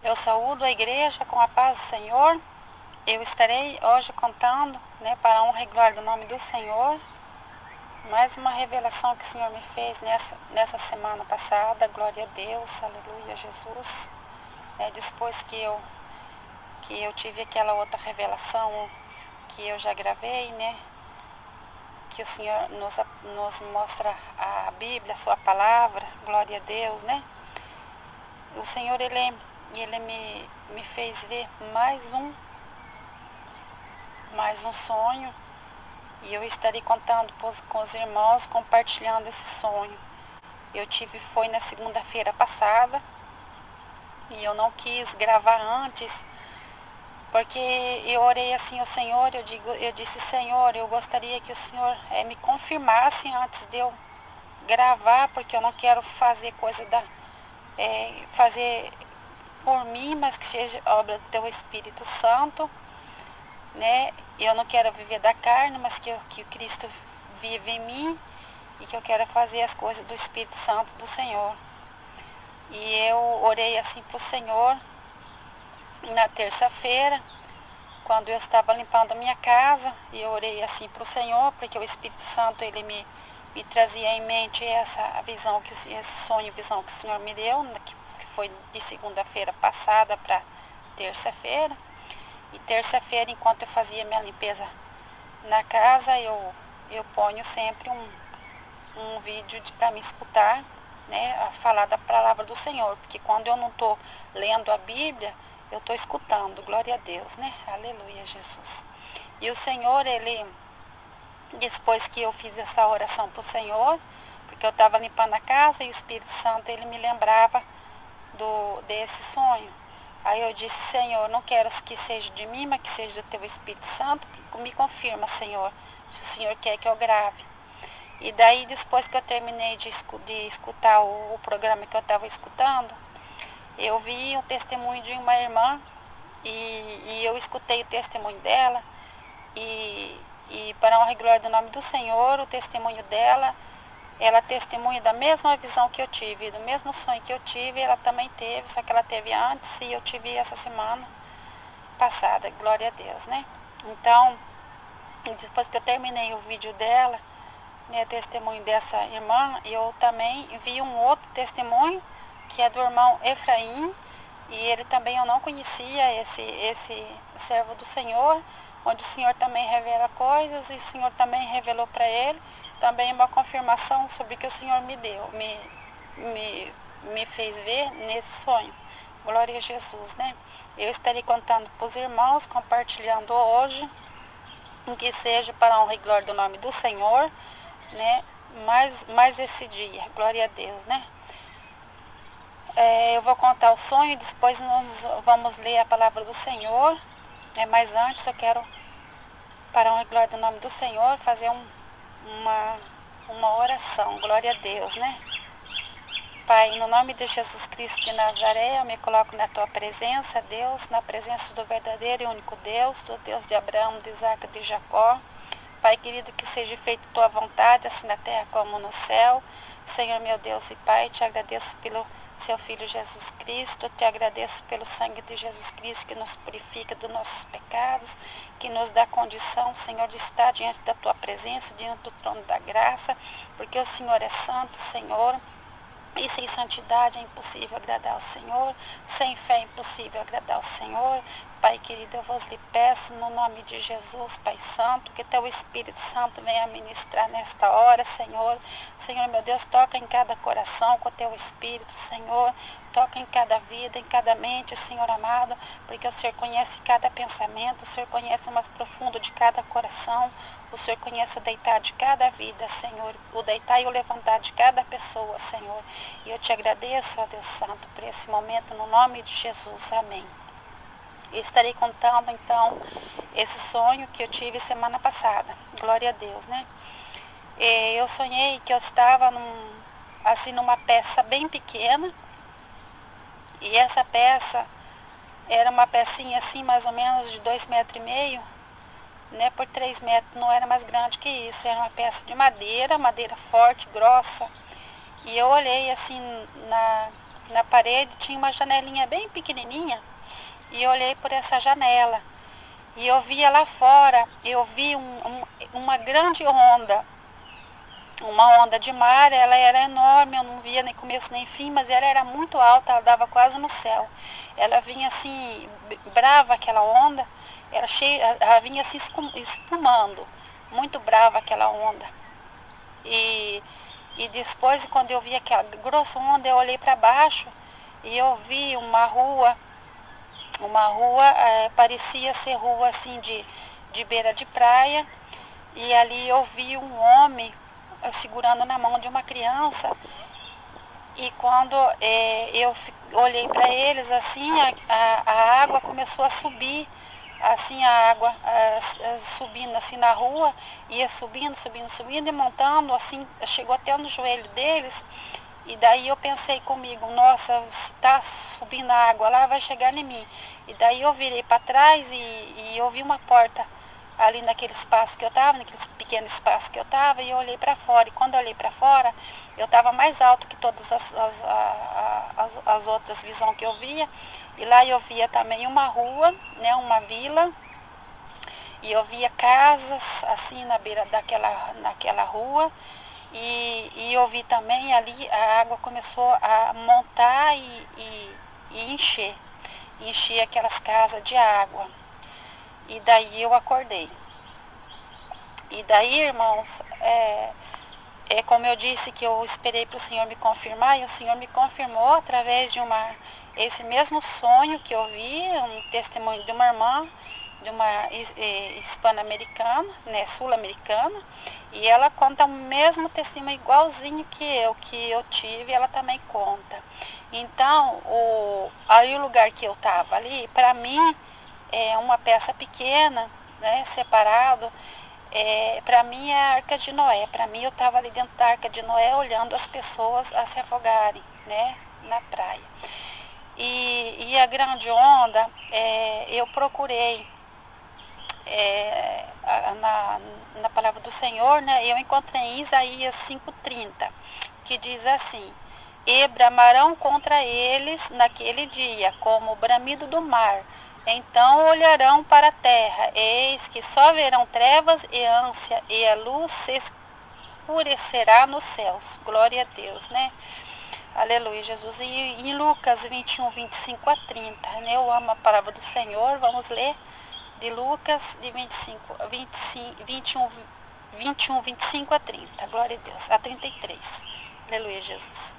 Eu saúdo a igreja com a paz do Senhor. Eu estarei hoje contando, para a honra e glória do nome do Senhor, mais uma revelação que o Senhor me fez nessa semana passada. Glória a Deus, aleluia, Jesus. Depois que eu tive aquela outra revelação que eu já gravei, que o Senhor nos mostra a Bíblia, a sua palavra, glória a Deus, O Senhor, Ele me fez ver mais um sonho, e eu estarei contando com os irmãos, compartilhando esse sonho. Foi na segunda-feira passada, e eu não quis gravar antes, porque eu orei assim ao Senhor. Eu disse: Senhor, eu gostaria que o Senhor me confirmasse antes de eu gravar, porque eu não quero fazer fazer por mim, mas que seja obra do Teu Espírito Santo, Eu não quero viver da carne, mas que o Cristo vive em mim, e que eu quero fazer as coisas do Espírito Santo do Senhor. E eu orei assim para o Senhor na terça-feira, quando eu estava limpando a minha casa, e eu orei assim para o Senhor, porque o Espírito Santo, ele me trazia em mente essa visão, esse sonho, visão que o Senhor me deu, que foi de segunda-feira passada para terça-feira. E terça-feira, enquanto eu fazia minha limpeza na casa, eu ponho sempre um vídeo para me escutar, a falar da palavra do Senhor, porque quando eu não estou lendo a Bíblia, eu estou escutando, glória a Deus, Aleluia, Jesus. E o Senhor, depois que eu fiz essa oração para o Senhor, porque eu estava limpando a casa, e o Espírito Santo, ele me lembrava desse sonho. Aí eu disse: Senhor, não quero que seja de mim, mas que seja do Teu Espírito Santo. Me confirma, Senhor, se o Senhor quer que eu grave. E daí, depois que eu terminei de escutar o programa que eu estava escutando, eu vi o testemunho de uma irmã, e eu escutei o testemunho dela, e para a honra e glória do nome do Senhor, o testemunho dela, ela testemunha da mesma visão que eu tive, do mesmo sonho que eu tive, ela também teve, só que ela teve antes, e eu tive essa semana passada, glória a Deus, Então, depois que eu terminei o vídeo dela, testemunho dessa irmã, eu também vi um outro testemunho, que é do irmão Efraim, e ele também, eu não conhecia esse servo do Senhor, onde o Senhor também revela coisas, e o Senhor também revelou para ele também uma confirmação sobre o que o Senhor me deu, me fez ver nesse sonho. Glória a Jesus, Eu estarei contando para os irmãos, compartilhando hoje, que seja para a honra e glória do nome do Senhor, mais esse dia, glória a Deus, Eu vou contar o sonho, depois nós vamos ler a palavra do Senhor, mas antes eu quero, para a honra e glória do nome do Senhor, fazer uma oração, glória a Deus, Pai, no nome de Jesus Cristo de Nazaré, eu me coloco na Tua presença, Deus, na presença do verdadeiro e único Deus, do Deus de Abraão, de Isaac e de Jacó. Pai querido, que seja feita Tua vontade, assim na terra como no céu. Senhor meu Deus e Pai, te agradeço pelo Seu Filho Jesus Cristo, te agradeço pelo sangue de Jesus Cristo, que nos purifica dos nossos pecados, que nos dá condição, Senhor, de estar diante da Tua presença, diante do trono da graça, porque o Senhor é santo, Senhor, e sem santidade é impossível agradar ao Senhor, sem fé é impossível agradar ao Senhor. Pai querido, eu vos lhe peço, no nome de Jesus, Pai Santo, que Teu Espírito Santo venha ministrar nesta hora, Senhor. Senhor, meu Deus, toca em cada coração com o Teu Espírito, Senhor. Toca em cada vida, em cada mente, Senhor amado, porque o Senhor conhece cada pensamento, o Senhor conhece o mais profundo de cada coração, o Senhor conhece o deitar de cada vida, Senhor, o deitar e o levantar de cada pessoa, Senhor. E eu te agradeço, ó Deus Santo, por esse momento, no nome de Jesus. Amém. Eu estarei contando, então, esse sonho que eu tive semana passada. Glória a Deus, Eu sonhei que eu estava numa peça bem pequena, e essa peça era uma pecinha assim, mais ou menos de 2,5 metros, por 3 metros, não era mais grande que isso. Era uma peça de madeira forte, grossa. E eu olhei assim na parede tinha uma janelinha bem pequenininha, e eu olhei por essa janela. E eu via lá fora, eu vi uma grande onda, uma onda de mar. Ela era enorme, eu não via nem começo nem fim, mas ela era muito alta, ela dava quase no céu. Ela vinha assim, brava aquela onda, ela vinha assim espumando, muito brava aquela onda. E depois, quando eu vi aquela grossa onda, eu olhei para baixo e eu vi uma rua, parecia ser rua assim de beira de praia, e ali eu vi um homem segurando na mão de uma criança. E quando eu olhei para eles, assim, a água começou a subir, assim, a água subindo assim na rua, ia subindo, e montando, assim, chegou até no joelho deles. E daí eu pensei comigo, nossa, se está subindo a água lá, vai chegar em mim. E daí eu virei para trás e eu vi uma porta ali naquele espaço que eu estava, naquele pequeno espaço que eu estava, e eu olhei para fora. E quando eu olhei para fora, eu estava mais alto que todas as outras visões que eu via. E lá eu via também uma rua, né, uma vila, e eu via casas assim na beira naquela rua. E eu vi também ali, a água começou a montar e encher aquelas casas de água. E daí eu acordei. E daí, irmãos, como eu disse, que eu esperei para o Senhor me confirmar, e o Senhor me confirmou através de esse mesmo sonho que eu vi, um testemunho de uma irmã, de uma hispano-americana, né, sul-americana, e ela conta o mesmo testemunho igualzinho que eu tive, ela também conta. Então, aí o lugar que eu estava ali, para mim, é uma peça pequena, né, separado. Para mim é a Arca de Noé. Para mim, eu estava ali dentro da Arca de Noé olhando as pessoas a se afogarem, né, na praia. E a grande onda, eu procurei na palavra do Senhor, né, eu encontrei em Isaías 5:30, que diz assim: e bramarão contra eles naquele dia, como o bramido do mar. Então olharão para a terra, eis que só verão trevas e ânsia, e a luz se escurecerá nos céus. Glória a Deus, né? Aleluia, Jesus. E em Lucas 21:25-30, né? Eu amo a palavra do Senhor. Vamos ler de Lucas de 21:25-30. Glória a Deus. A 33. Aleluia, Jesus.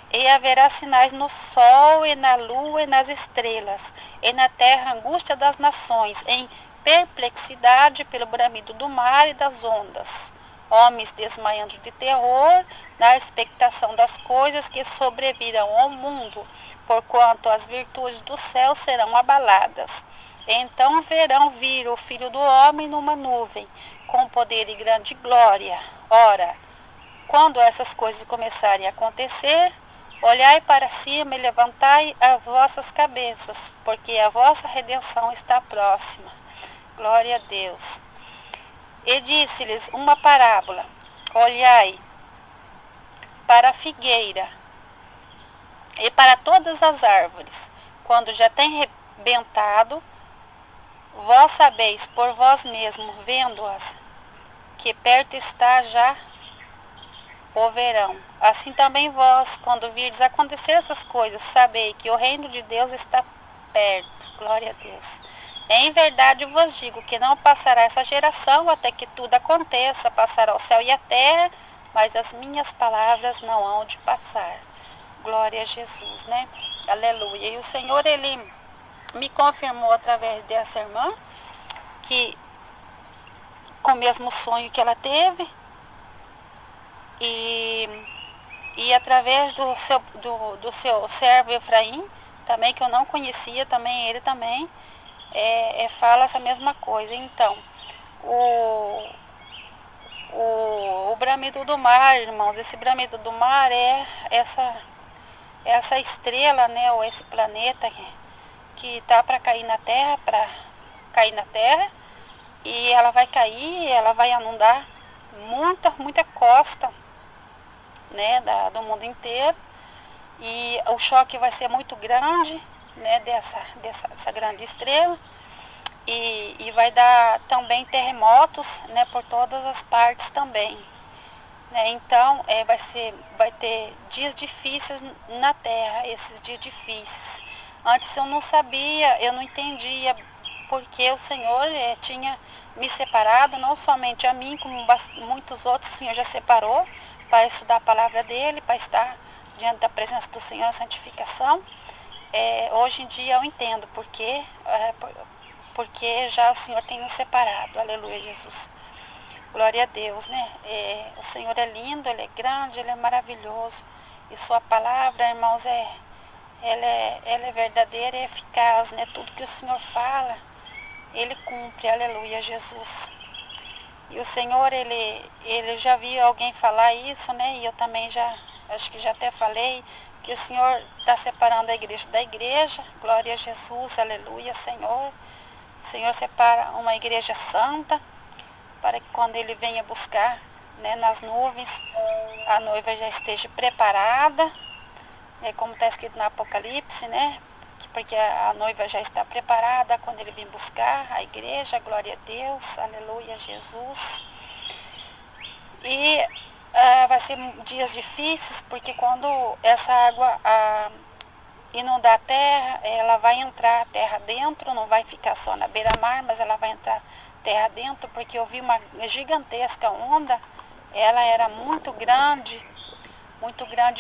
E haverá sinais no sol e na lua e nas estrelas, e na terra angústia das nações, em perplexidade pelo bramido do mar e das ondas. Homens desmaiando de terror, na expectação das coisas que sobrevirão ao mundo, porquanto as virtudes do céu serão abaladas. Então verão vir o Filho do Homem numa nuvem, com poder e grande glória. Ora, quando essas coisas começarem a acontecer, olhai para cima e levantai as vossas cabeças, porque a vossa redenção está próxima. Glória a Deus. E disse-lhes uma parábola: olhai para a figueira e para todas as árvores, quando já tem rebentado, vós sabeis por vós mesmos, vendo-as, que perto está já o verão. Assim também vós, quando virdes acontecer essas coisas, sabei que o reino de Deus está perto. Glória a Deus. Em verdade vos digo que não passará essa geração até que tudo aconteça. Passará o céu e a terra, mas as minhas palavras não hão de passar. Glória a Jesus, né? Aleluia. E o Senhor, Ele me confirmou através dessa irmã, que com o mesmo sonho que ela teve, e através do seu servo Efraim, também, que eu não conhecia, também ele também fala essa mesma coisa. Então, o bramido do mar, irmãos, esse bramido do mar é essa estrela, né, ou esse planeta que tá para cair na Terra, e ela vai cair, ela vai inundar muita costa, né, do mundo inteiro. e o choque vai ser muito grande, né, dessa grande estrela, e vai dar também terremotos, né, por todas as partes também. Né? Então, vai ter dias difíceis na Terra, esses dias difíceis. Antes eu não sabia, eu não entendia porque o Senhor tinha me separado, não somente a mim, como muitos outros, o Senhor já separou para estudar a palavra dEle, para estar diante da presença do Senhor na santificação. Hoje em dia eu entendo porque já o Senhor tem nos separado. Aleluia, Jesus. Glória a Deus, né? O Senhor é lindo, Ele é grande, Ele é maravilhoso. E Sua palavra, irmãos, ela é verdadeira e eficaz, né? Tudo que o Senhor fala, Ele cumpre. Aleluia, Jesus. E o Senhor, Ele já viu alguém falar isso, né? E eu também acho que já até falei, que o Senhor está separando a igreja da igreja. Glória a Jesus, aleluia, Senhor. O Senhor separa uma igreja santa, para que quando Ele venha buscar, né, nas nuvens, a noiva já esteja preparada, né, como está escrito no Apocalipse, né, porque a noiva já está preparada quando Ele vem buscar a igreja. Glória a Deus, aleluia, Jesus. E vai ser dias difíceis, porque quando essa água inundar a terra, ela vai entrar a terra dentro, não vai ficar só na beira-mar, mas ela vai entrar terra dentro, porque eu vi uma gigantesca onda, ela era muito grande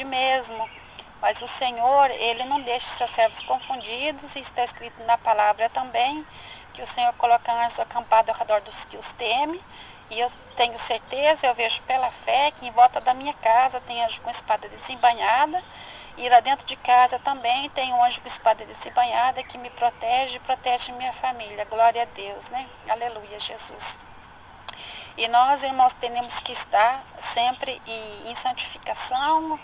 mesmo. Mas o Senhor, Ele não deixa seus servos confundidos, e está escrito na palavra também, que o Senhor coloca anjos acampados ao redor dos que os temem. E eu tenho certeza, eu vejo pela fé, que em volta da minha casa tem anjo com espada desembainhada, e lá dentro de casa também tem um anjo com espada desembainhada que me protege e protege minha família. Glória a Deus, né? Aleluia, Jesus. E nós, irmãos, temos que estar sempre em santificação,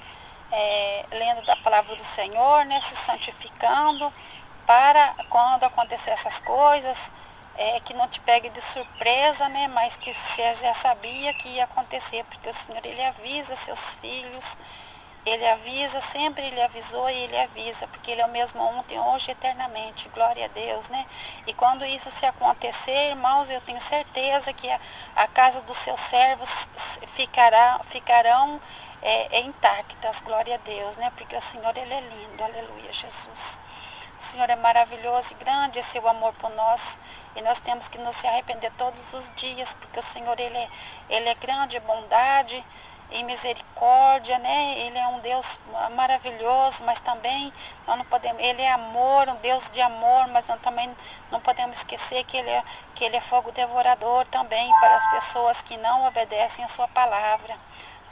lendo da palavra do Senhor, né? Se santificando, para quando acontecer essas coisas, que não te pegue de surpresa, né? Mas que você já sabia que ia acontecer, porque o Senhor, Ele avisa seus filhos. Ele avisa, sempre Ele avisou e Ele avisa, porque Ele é o mesmo ontem, hoje e eternamente. Glória a Deus, né? E quando isso se acontecer, irmãos, eu tenho certeza que a casa dos seus servos ficarão intactas. Glória a Deus, né? Porque o Senhor, Ele é lindo. Aleluia, Jesus. O Senhor é maravilhoso e grande, é seu amor por nós. E nós temos que nos arrepender todos os dias, porque o Senhor, Ele é grande, bondade e misericórdia, né? Ele é um Deus maravilhoso, mas também nós não podemos, Ele é amor, um Deus de amor, mas nós também não podemos esquecer que Ele é fogo devorador também para as pessoas que não obedecem a sua palavra.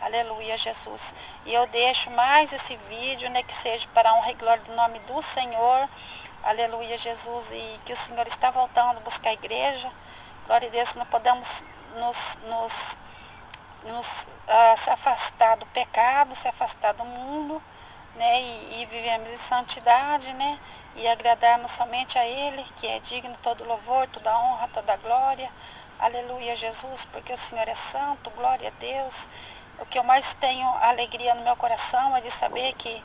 Aleluia, Jesus. E eu deixo mais esse vídeo, né, que seja para a honra e glória do nome do Senhor. Aleluia, Jesus. E que o Senhor está voltando a buscar a igreja. Glória a Deus, que nós podemos se afastar do pecado, se afastar do mundo, né, e vivermos em santidade, né, e agradarmos somente a Ele, que é digno de todo louvor, toda honra, toda glória. Aleluia, Jesus, porque o Senhor é santo. Glória a Deus. O que eu mais tenho alegria no meu coração é de saber que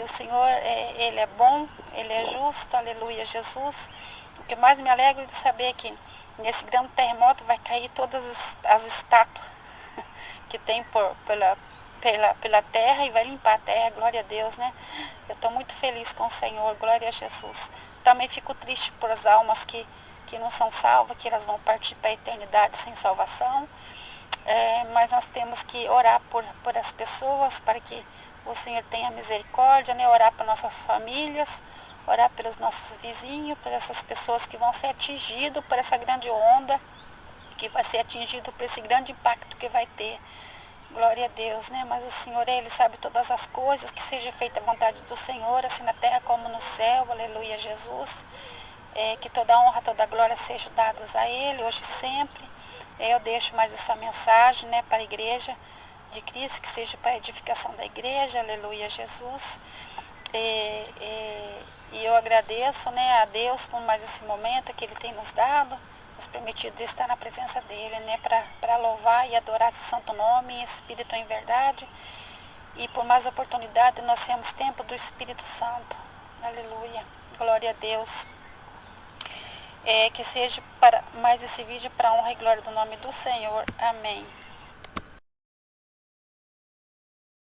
o Senhor, Ele é bom, Ele é justo. Aleluia, Jesus. O que mais me alegra é de saber que nesse grande terremoto vai cair todas as estátuas que tem pela terra, e vai limpar a terra. Glória a Deus, né? Eu estou muito feliz com o Senhor. Glória a Jesus. Também fico triste por as almas que não são salvas, que elas vão partir para a eternidade sem salvação. Mas nós temos que orar por as pessoas, para que o Senhor tenha misericórdia, né? Orar para nossas famílias, orar pelos nossos vizinhos, por essas pessoas que vão ser atingidas por essa grande onda, que vai ser atingido por esse grande impacto que vai ter. Glória a Deus, né? Mas o Senhor, Ele sabe todas as coisas, que seja feita a vontade do Senhor, assim na terra como no céu. Aleluia, Jesus. Que toda honra, toda glória sejam dadas a Ele, hoje e sempre. Eu deixo mais essa mensagem, né, para a igreja de Cristo, que seja para a edificação da igreja. Aleluia, Jesus. E eu agradeço, né, a Deus por mais esse momento que Ele tem nos dado, nos permitido de estar na presença dEle, né, para louvar e adorar seu santo nome, em espírito e em verdade. e por mais oportunidade nós temos tempo do Espírito Santo. Aleluia. Glória a Deus. Que seja para mais esse vídeo para a honra e glória do nome do Senhor. Amém.